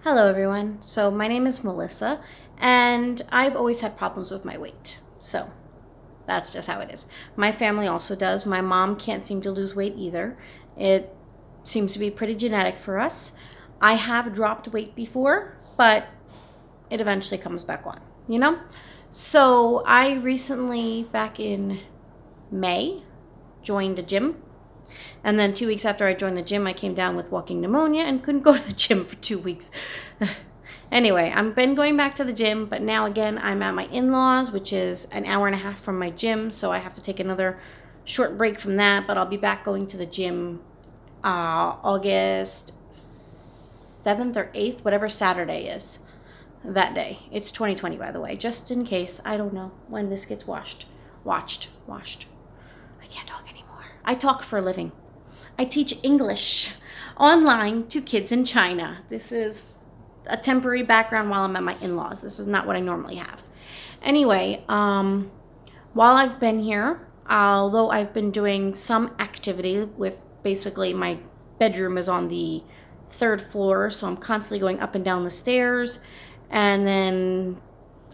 Hello, everyone. So, my name is Melissa, and I've always had problems with my weight. So, that's just how it is. My family also does. My mom can't seem to lose weight either. It seems to be pretty genetic for us. I have dropped weight before, but it eventually comes back on, you know? So, I recently, back in May, joined a gym. And then 2 weeks after I joined the gym, I came down with walking pneumonia and couldn't go to the gym for 2 weeks. Anyway, I've been going back to the gym, but now again, I'm at my in-laws, which is an hour and a half from my gym. So I have to take another short break from that, but I'll be back going to the gym August 7th or 8th, whatever Saturday is that day. It's 2020, by the way, just in case. I don't know when this gets watched. I can't talk anymore. I talk for a living. I teach English online to kids in China. This is a temporary background while I'm at my in-laws. This is not what I normally have. Anyway, while I've been here, although I've been doing some activity with basically my bedroom is on the third floor, so I'm constantly going up and down the stairs, and then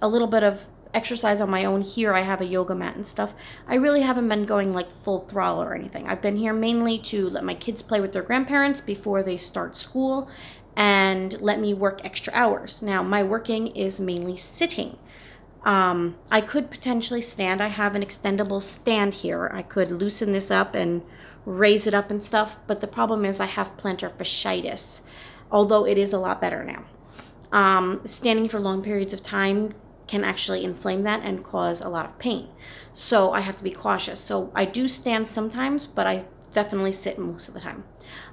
a little bit of exercise on my own here. I have a yoga mat and stuff. I really haven't been going like full throttle or anything. I've been here mainly to let my kids play with their grandparents before they start school and let me work extra hours. Now, my working is mainly sitting. I could potentially stand. I have an extendable stand here. I could loosen this up and raise it up and stuff, but the problem is I have plantar fasciitis, although it is a lot better now. Standing for long periods of time can actually inflame that and cause a lot of pain. So I have to be cautious. So I do stand sometimes, but I definitely sit most of the time.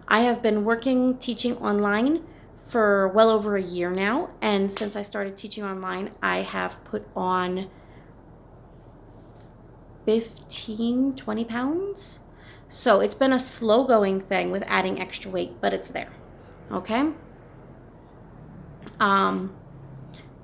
I have been teaching online for well over a year now. And since I started teaching online, I have put on 15, 20 pounds. So it's been a slow going thing with adding extra weight, but it's there. Okay?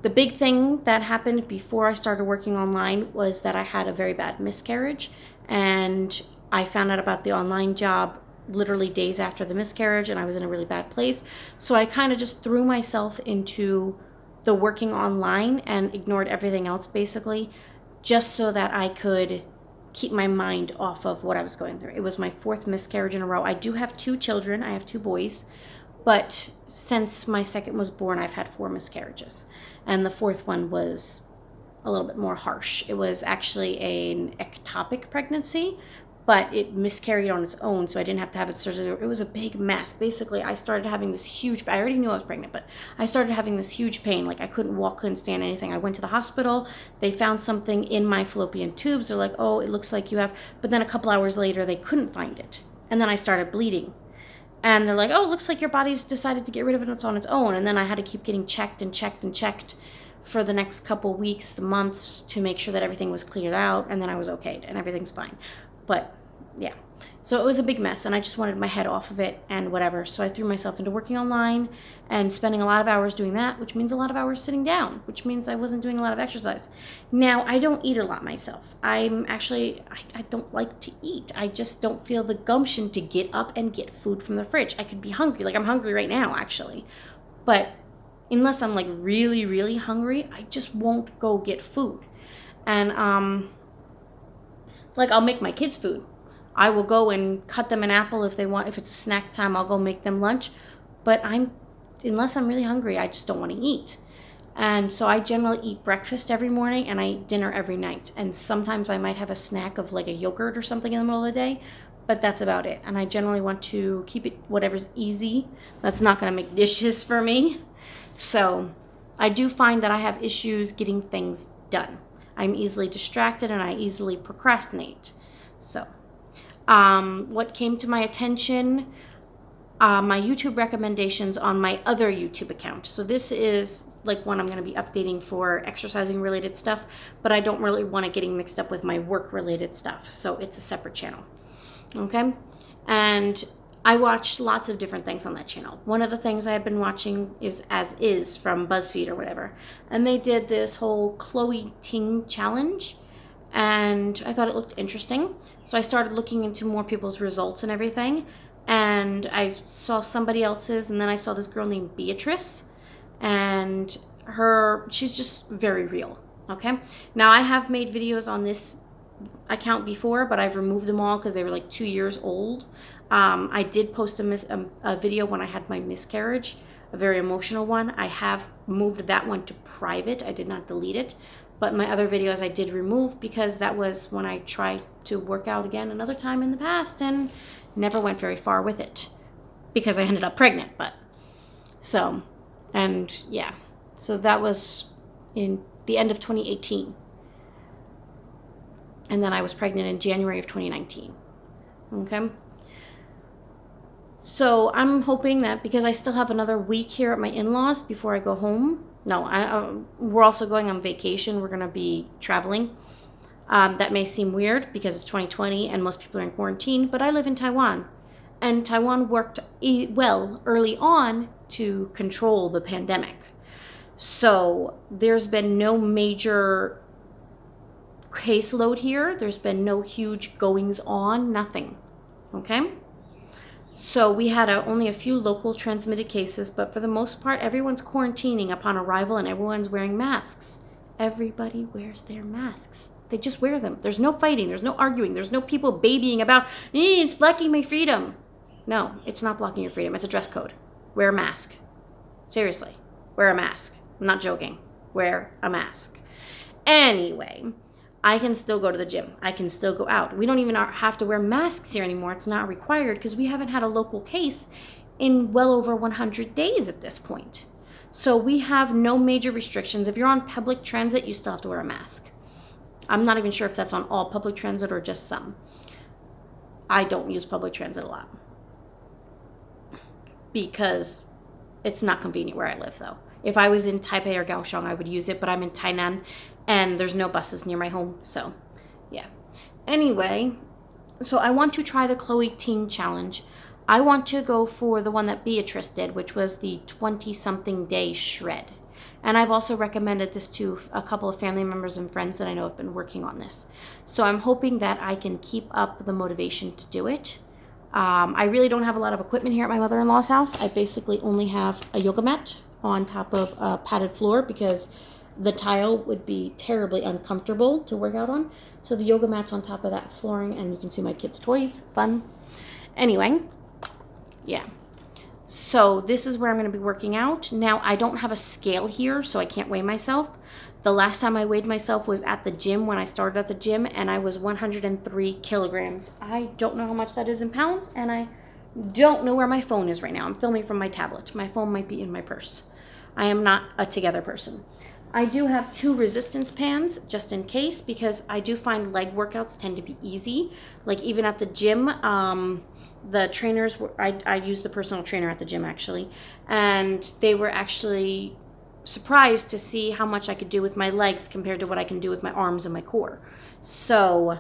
The big thing that happened before I started working online was that I had a very bad miscarriage, and I found out about the online job literally days after the miscarriage, and I was in a really bad place. So I kind of just threw myself into the working online and ignored everything else basically, just so that I could keep my mind off of what I was going through. It was my fourth miscarriage in a row. I do have 2 children. I have 2 boys. But since my second was born, I've had 4 miscarriages. And the fourth one was a little bit more harsh. It was actually an ectopic pregnancy, but it miscarried on its own, so I didn't have to have it surgery. It was a big mess. Basically, I started having this huge, I already knew I was pregnant, but I started having this huge pain. Like I couldn't walk, couldn't stand anything. I went to the hospital. They found something in my fallopian tubes. They're like, oh, it looks like you have, but then a couple hours later, they couldn't find it. And then I started bleeding. And they're like, oh, it looks like your body's decided to get rid of it on its own. And then I had to keep getting checked for the next couple weeks, the months, to make sure that everything was cleared out. And then I was okay and everything's fine. But yeah, so it was a big mess and I just wanted my head off of it and whatever. So I threw myself into working online and spending a lot of hours doing that, which means a lot of hours sitting down, which means I wasn't doing a lot of exercise. Now, I don't eat a lot myself. I don't like to eat. I just don't feel the gumption to get up and get food from the fridge. I could be hungry. Like I'm hungry right now, actually. But unless I'm like really, really hungry, I just won't go get food. And like I'll make my kids food. I will go and cut them an apple if they want. If it's snack time, I'll go make them lunch. But unless I'm really hungry, I just don't want to eat. And so I generally eat breakfast every morning and I eat dinner every night. And sometimes I might have a snack of like a yogurt or something in the middle of the day, but that's about it. And I generally want to keep it whatever's easy. That's not going to make dishes for me. So I do find that I have issues getting things done. I'm easily distracted and I easily procrastinate. So what came to my attention, my YouTube recommendations on my other YouTube account. So this is like one I'm going to be updating for exercising related stuff, but I don't really want it getting mixed up with my work related stuff. So it's a separate channel. Okay. And I watch lots of different things on that channel. One of the things I have been watching is As Is from BuzzFeed or whatever. And they did this whole Chloe Ting challenge. And I thought it looked interesting. So I started looking into more people's results and everything. And I saw somebody else's, and then I saw this girl named Beatrice. and she's just very real. Okay. Now I have made videos on this account before, but I've removed them all because they were like 2 years old. I did post a video when I had my miscarriage, a very emotional one. I have moved that one to private. I did not delete it, but my other videos I did remove because that was when I tried to work out again another time in the past and never went very far with it because I ended up pregnant. But so, and yeah, so that was in the end of 2018. And then I was pregnant in January of 2019. Okay. So I'm hoping that because I still have another week here at my in-laws before I go home. No, we're also going on vacation. We're going to be traveling. That may seem weird because it's 2020 and most people are in quarantine, but I live in Taiwan. And Taiwan worked well early on to control the pandemic. So there's been no major caseload here. There's been no huge goings on, nothing. Okay? So we had only a few local transmitted cases, but for the most part, everyone's quarantining upon arrival and everyone's wearing masks. Everybody wears their masks. They just wear them. There's no fighting. There's no arguing. There's no people babying about, it's blocking my freedom. No, it's not blocking your freedom. It's a dress code. Wear a mask. Seriously, wear a mask. I'm not joking. Wear a mask. Anyway, I can still go to the gym. I can still go out. We don't even have to wear masks here anymore. It's not required because we haven't had a local case in well over 100 days at this point. So we have no major restrictions. If you're on public transit, you still have to wear a mask. I'm not even sure if that's on all public transit or just some. I don't use public transit a lot because it's not convenient where I live, though. If I was in Taipei or Kaohsiung, I would use it, but I'm in Tainan and there's no buses near my home. So, yeah. Anyway, so I want to try the Chloe Teen Challenge. I want to go for the one that Beatrice did, which was the 20-something day shred. And I've also recommended this to a couple of family members and friends that I know have been working on this. So I'm hoping that I can keep up the motivation to do it. I really don't have a lot of equipment here at my mother-in-law's house. I basically only have a yoga mat on top of a padded floor because the tile would be terribly uncomfortable to work out on. So the yoga mat's on top of that flooring and you can see my kids' toys. Fun. Anyway, yeah. So this is where I'm going to be working out. Now, I don't have a scale here, so I can't weigh myself. The last time I weighed myself was at the gym when I started at the gym, and I was 103 kilograms. I don't know how much that is in pounds, and I don't know where my phone is right now. I'm filming from my tablet. My phone might be in my purse. I am not a together person. I do have 2 resistance bands just in case because I do find leg workouts tend to be easy. Like even at the gym, the trainers, I used the personal trainer at the gym actually, and they were actually surprised to see how much I could do with my legs compared to what I can do with my arms and my core. So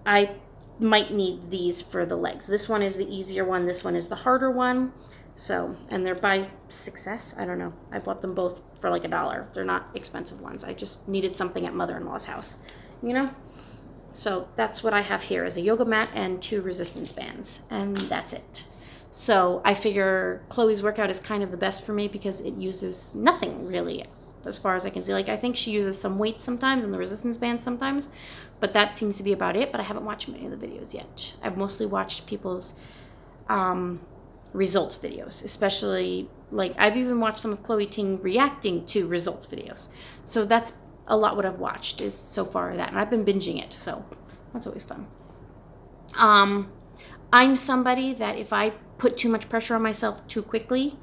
I might need these for the legs. This one is the easier one. This one is the harder one. So, and they're by Success. I don't know. I bought them both for like $1. They're not expensive ones. I just needed something at mother-in-law's house, you know? So that's what I have here is a yoga mat and 2 resistance bands, and that's it. So I figure Chloe's workout is kind of the best for me because it uses nothing really as far as I can see. Like I think she uses some weights sometimes and the resistance bands sometimes, but that seems to be about it. But I haven't watched many of the videos yet. I've mostly watched people's results videos, especially like I've even watched some of Chloe Ting reacting to results videos. So that's a lot what I've watched is so far that, and I've been binging it, so that's always fun. I'm somebody that if I put too much pressure on myself too quickly,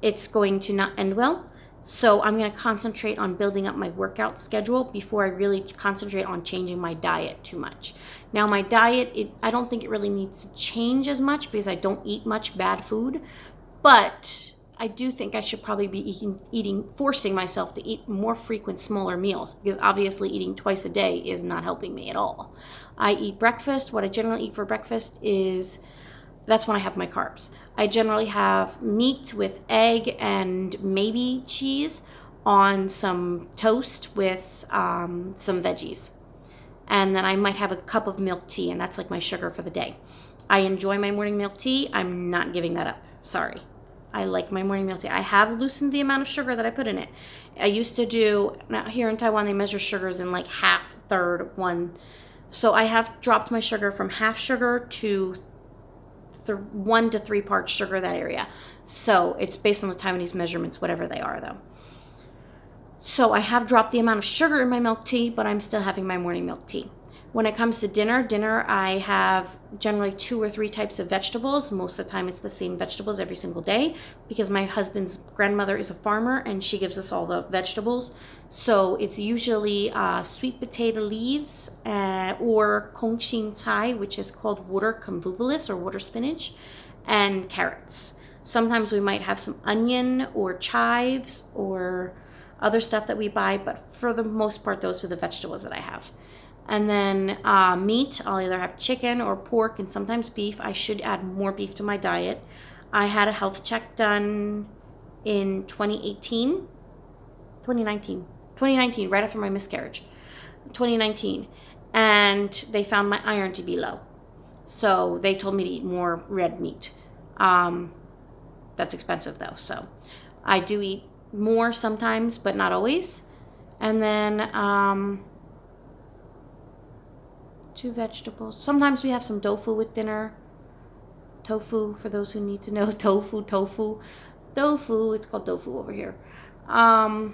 it's going to not end well. So I'm going to concentrate on building up my workout schedule before I really concentrate on changing my diet too much. Now my diet, I don't think it really needs to change as much because I don't eat much bad food, but I do think I should probably be forcing myself to eat more frequent, smaller meals because obviously eating twice a day is not helping me at all. I eat breakfast. What I generally eat for breakfast that's when I have my carbs. I generally have meat with egg and maybe cheese on some toast with some veggies. And then I might have a cup of milk tea, and that's like my sugar for the day. I enjoy my morning milk tea. I'm not giving that up. Sorry. I like my morning milk tea. I have loosened the amount of sugar that I put in it. I used to do, now here in Taiwan, they measure sugars in like half, third, one. So I have dropped my sugar from half sugar to 1 to 3 parts sugar, that area. So it's based on the Taiwanese measurements, whatever they are though. So I have dropped the amount of sugar in my milk tea, but I'm still having my morning milk tea. When it comes to dinner I have generally 2 or 3 types of vegetables. Most of the time it's the same vegetables every single day because my husband's grandmother is a farmer and she gives us all the vegetables. So it's usually sweet potato leaves or kongxing cai, which is called water convolvulus or water spinach, and carrots. Sometimes we might have some onion or chives or other stuff that we buy, but for the most part, those are the vegetables that I have. And then meat, I'll either have chicken or pork and sometimes beef. I should add more beef to my diet. I had a health check done in 2019, right after my miscarriage, 2019. And they found my iron to be low. So they told me to eat more red meat. That's expensive though. So I do eat more sometimes, but not always. And then 2 vegetables. Sometimes we have some tofu with dinner. Tofu, for those who need to know. Tofu. It's called tofu over here. Yeah,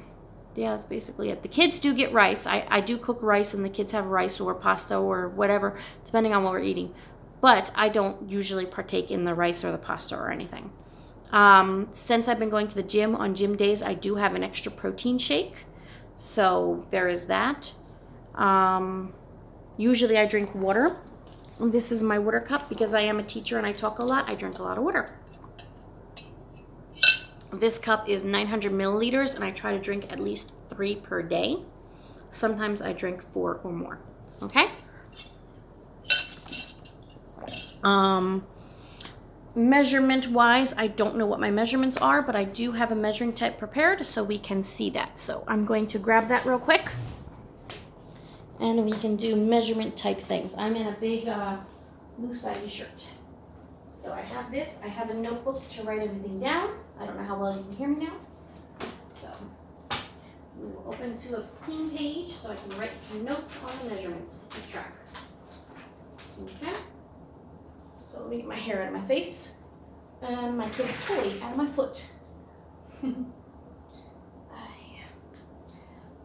that's basically it. The kids do get rice. I do cook rice and the kids have rice or pasta or whatever, depending on what we're eating. But I don't usually partake in the rice or the pasta or anything. Since I've been going to the gym on gym days, I do have an extra protein shake. So there is that. Usually I drink water. This is my water cup because I am a teacher and I talk a lot. I drink a lot of water. This cup is 900 milliliters and I try to drink at least 3 per day. Sometimes I drink 4 or more. Okay? Measurement wise, I don't know what my measurements are, but I do have a measuring tape prepared so we can see that. So I'm going to grab that real quick and we can do measurement type things. I'm in a big loose baggy shirt. So I have this. I have a notebook to write everything down. I don't know how well you can hear me now. So we will open to a clean page so I can write some notes on the measurements to keep track. Okay. So let me get my hair out of my face and my kid's toy out of my foot.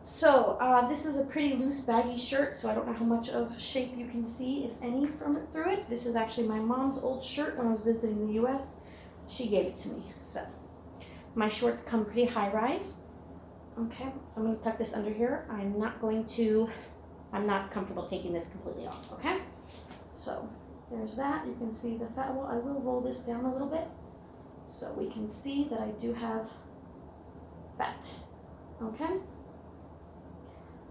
So this is a pretty loose baggy shirt, so I don't know how much of shape you can see, if any, from it through it. This is actually my mom's old shirt when I was visiting the US. She gave it to me. So my shorts come pretty high rise. Okay, so I'm going to tuck this under here. I'm not comfortable taking this completely off, okay? So there's that. You can see the fat. Well, I will roll this down a little bit so we can see that I do have fat, okay?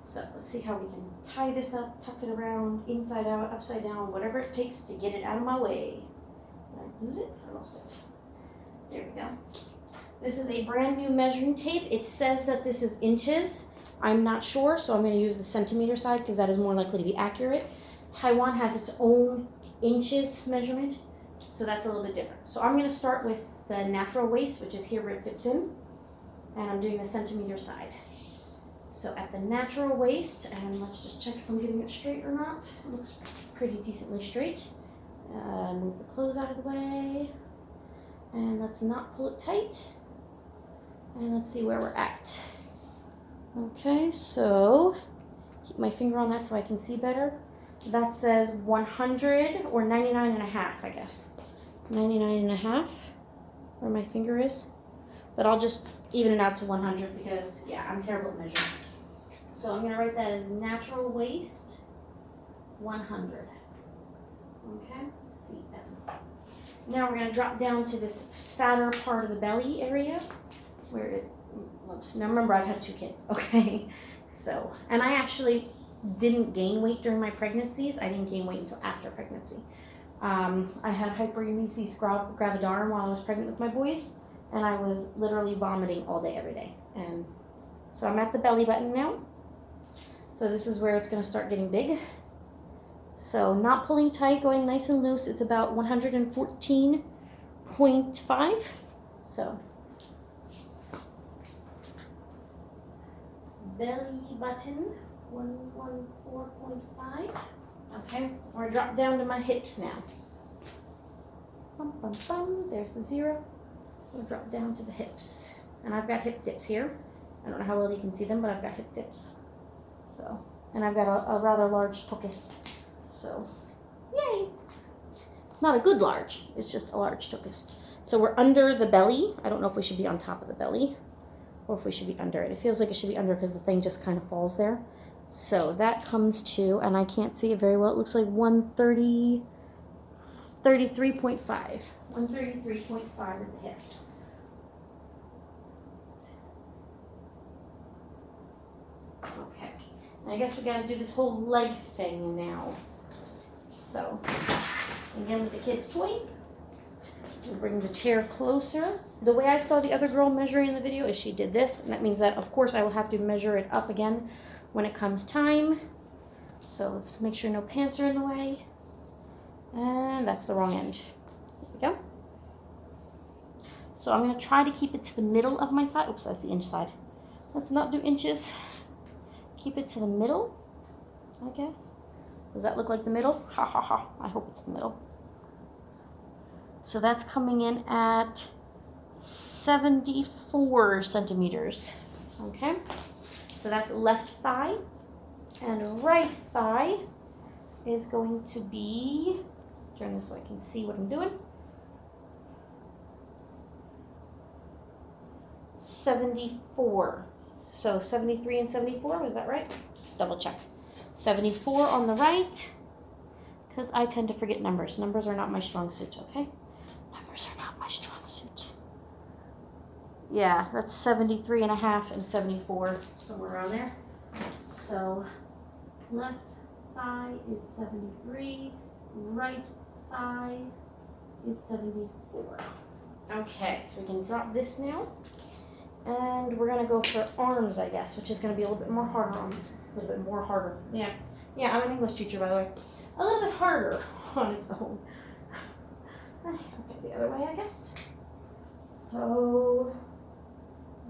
So let's see how we can tie this up, tuck it around, inside out, upside down, whatever it takes to get it out of my way. Did I lose it? I lost it. There we go. This is a brand new measuring tape. It says that this is inches. I'm not sure, so I'm going to use the centimeter side because that is more likely to be accurate. Taiwan has its own inches measurement, so that's a little bit different. So I'm going to start with the natural waist, which is here where it dips in, and I'm doing the centimeter side. So at the natural waist, and let's just check if I'm getting it straight or not. It looks pretty decently straight. Move the clothes out of the way, and let's not pull it tight. And let's see where we're at. Okay, so keep my finger on that so I can see better. That says 100 or 99 and a half, I guess. 99 and a half, where my finger is. But I'll just even it out to 100 because, yeah, I'm terrible at measuring. So I'm going to write that as natural waist, 100. Okay, CM. Now we're going to drop down to this fatter part of the belly area where it looks. Now remember, I've had 2 kids, okay? So, and I actually didn't gain weight during my pregnancies. I didn't gain weight until after pregnancy. I had hyperemesis gravidarum while I was pregnant with my boys, and I was literally vomiting all day, every day. And so I'm at the belly button now. So this is where it's going to start getting big. So not pulling tight, going nice and loose. It's about 114.5 So, belly button, 114.5. Okay, we're gonna drop down to my hips now. Bum, bum, bum. There's the 0. We'll drop down to the hips. And I've got hip dips here. I don't know how well you can see them, but I've got hip dips. So, and I've got a rather large tuchus. So, yay! Not a good large, it's just a large tuchus. So we're under the belly. I don't know if we should be on top of the belly or if we should be under it. It feels like it should be under because the thing just kind of falls there. So that comes to, and I can't see it very well, it looks like 133.5. 133.5 at the hips. Okay, I guess we gotta do this whole leg thing now. So, again with the kid's toy, we'll bring the chair closer. The way I saw the other girl measuring in the video is she did this, and that means that of course I will have to measure it up again when it comes time. So let's make sure no pants are in the way. And that's the wrong end. There we go. So I'm gonna try to keep it to the middle of my thigh. Oops, that's the inch side. Let's not do inches. Keep it to the middle, I guess. Does that look like the middle? Ha ha ha. I hope it's the middle. So that's coming in at 74 centimeters. Okay. So that's left thigh. And right thigh is going to be, turn this so I can see what I'm doing. 74. So 73 and 74, was that right? Just double check. 74 on the right, because I tend to forget numbers. Numbers are not my strong suit, okay? Numbers are not my strong suit. Yeah, that's 73 and a half and 74, somewhere around there. So left thigh is 73, right thigh is 74. Okay, so we can drop this now. And we're gonna go for arms, I guess, which is gonna be a little bit more harder on, a little bit more harder. Yeah, I'm an English teacher, by the way. A little bit harder on its own. Okay, the other way, I guess. So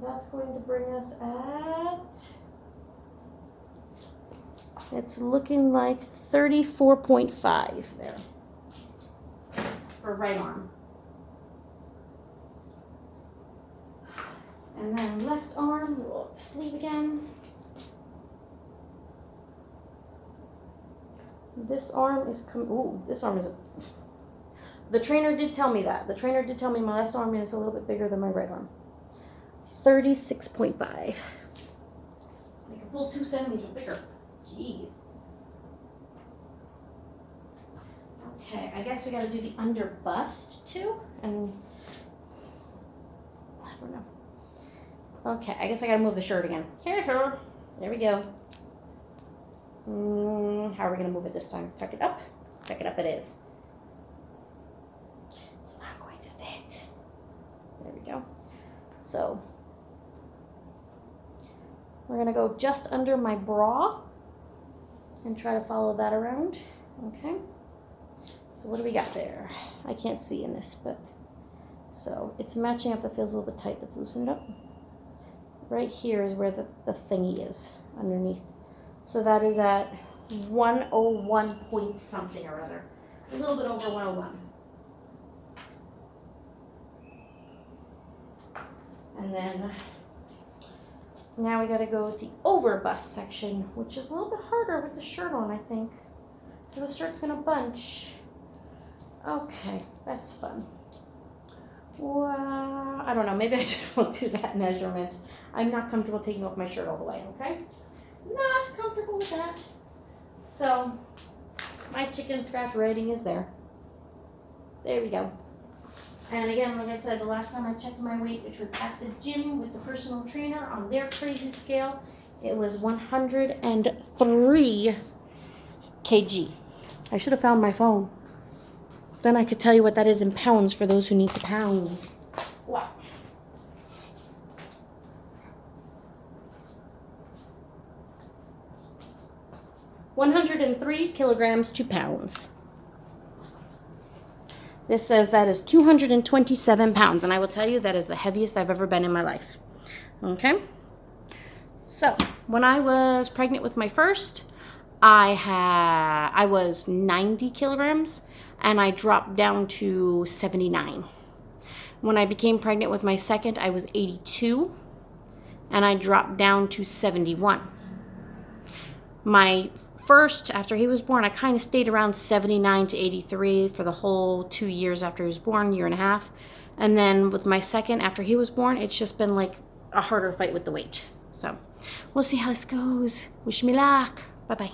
that's going to bring us at, it's looking like 34.5 there for right arm. And then left arm, roll up the sleeve again. This arm is the trainer did tell me that. The trainer did tell me my left arm is a little bit bigger than my right arm. 36.5. Like a full 2 centimeters bigger. Jeez. Okay, I guess we gotta do the under bust too. And I don't know. Okay, I guess I gotta move the shirt again. Here, there we go. How are we gonna move it this time? Tuck it up. Tuck it up it is. It's not going to fit. There we go. So, we're gonna go just under my bra and try to follow that around. Okay. So what do we got there? I can't see in this, but so it's matching up. That feels a little bit tight. That's loosened up. Right here is where the thingy is underneath. So that is at 101 point something or other. A little bit over 101. And then now we gotta go with the over bust section, which is a little bit harder with the shirt on, I think. So the shirt's gonna bunch. Okay, that's fun. Well, I don't know, maybe I just won't do that measurement. I'm not comfortable taking off my shirt all the way, okay? Not comfortable with that. So, my chicken scratch rating is there. There we go. And again, like I said, the last time I checked my weight, which was at the gym with the personal trainer on their crazy scale, it was 103 kg. I should have found my phone. Then I could tell you what that is in pounds for those who need the pounds. Wow. £103 kilograms to pounds. This says that is 227 pounds, and I will tell you that is the heaviest I've ever been in my life. Okay? So, when I was pregnant with my first, I was 90 kilograms, and I dropped down to 79. When I became pregnant with my second, I was 82, and I dropped down to 71. My first, after he was born, I kind of stayed around 79 to 83 for the whole 2 years after he was born, year and a half. And then with my second, after he was born, it's just been like a harder fight with the weight. So we'll see how this goes. Wish me luck. Bye-bye.